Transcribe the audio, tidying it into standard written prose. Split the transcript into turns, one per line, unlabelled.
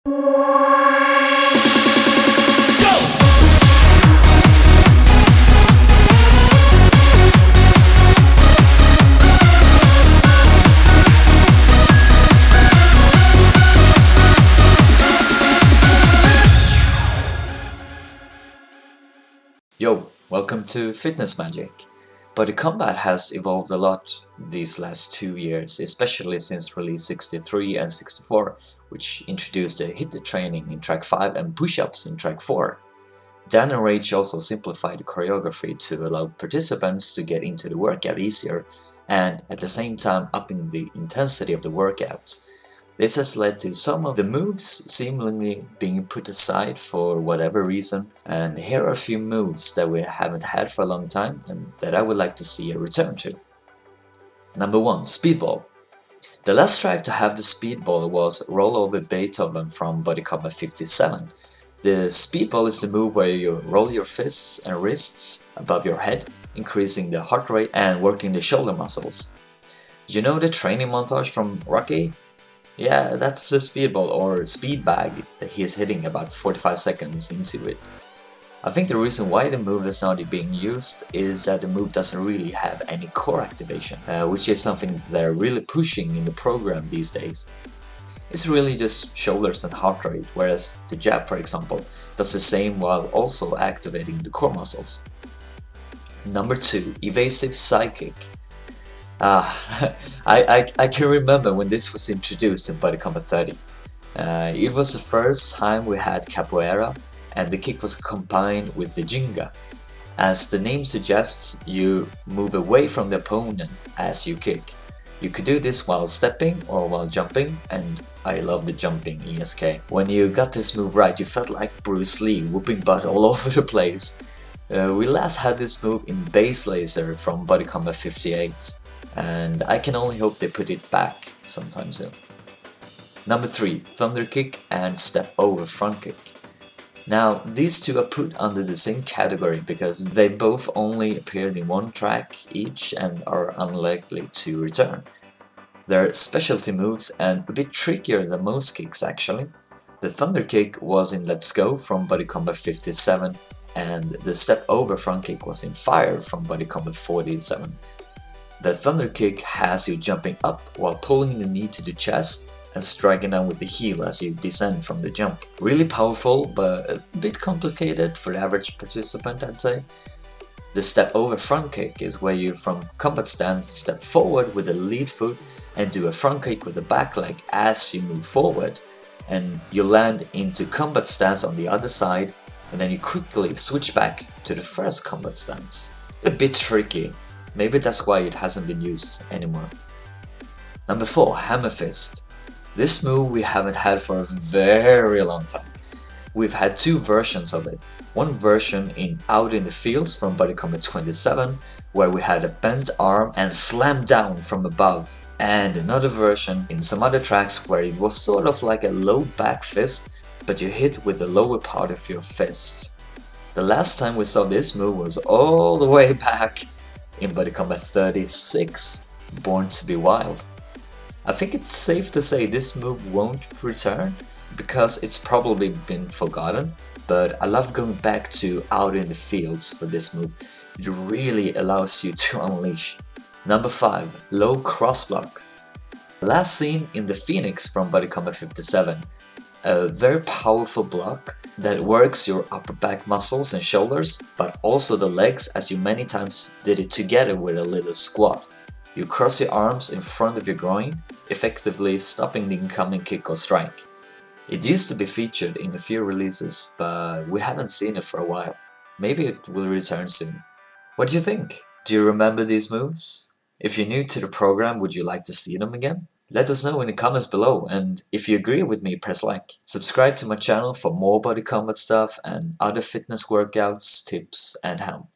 Yo, welcome to FitnessMagic. BODYCOMBAT has evolved a lot these last 2 years, especially since release 63 and 64, which introduced the HIIT training in track 5 and push-ups in track 4. Dan and Rach also simplified the choreography to allow participants to get into the workout easier and at the same time upping the intensity of the workout. This has led to some of the moves seemingly being put aside for whatever reason, and here are a few moves that we haven't had for a long time and that I would like to see a return to. Number 1. Speedball. The last track to have the speedball was Roll Over Beethoven from BODYCOMBAT 57. The speedball is the move where you roll your fists and wrists above your head, increasing the heart rate and working the shoulder muscles. You know the training montage from Rocky? Yeah, that's the speedball or speed bag that he is hitting about 45 seconds into it. I think the reason why the move is not being used is that the move doesn't really have any core activation, which is something they're really pushing in the program these days. It's really just shoulders and heart rate, whereas the jab, for example, does the same while also activating the core muscles. Number 2. Evasive side kick. I can remember when this was introduced in BODYCOMBAT 30. It was the first time we had capoeira, and the kick was combined with the ginga. As the name suggests, you move away from the opponent as you kick. You could do this while stepping or while jumping, and I love the jumping ESK. When you got this move right, you felt like Bruce Lee whooping butt all over the place. We last had this move in Base Laser from BODYCOMBAT 58. And I can only hope they put it back sometime soon. Number 3. Thunder kick and step over front kick. Now, these two are put under the same category because they both only appeared in one track each and are unlikely to return. They're specialty moves and a bit trickier than most kicks actually. The thunder kick was in Let's Go from BODYCOMBAT 57 and the step over front kick was in Fire from BODYCOMBAT 47. The thunder kick has you jumping up while pulling the knee to the chest and striking down with the heel as you descend from the jump. Really powerful, but a bit complicated for the average participant, I'd say. The step over front kick is where you from combat stance step forward with the lead foot and do a front kick with the back leg as you move forward, and you land into combat stance on the other side and then you quickly switch back to the first combat stance. A bit tricky. Maybe that's why it hasn't been used anymore. Number 4. Hammer fist. This move we haven't had for a very long time. We've had 2 versions of it. One version in Out in the Fields from BODYCOMBAT 27, where we had a bent arm and slammed down from above. And another version in some other tracks where it was sort of like a low back fist, but you hit with the lower part of your fist. The last time we saw this move was all the way back in BODYCOMBAT 36, Born to be Wild. I think it's safe to say this move won't return because it's probably been forgotten, but I love going back to Out in the Fields for this move. It really allows you to unleash. Number 5. Low cross block. Last seen in the Phoenix from BODYCOMBAT 57. A very powerful block that works your upper back muscles and shoulders, but also the legs as you many times did it together with a little squat. You cross your arms in front of your groin, effectively stopping the incoming kick or strike. It used to be featured in a few releases, but we haven't seen it for a while. Maybe it will return soon. What do you think? Do you remember these moves? If you're new to the program, would you like to see them again? Let us know in the comments below, and if you agree with me, press like. Subscribe to my channel for more BODYCOMBAT stuff and other fitness workouts, tips and help.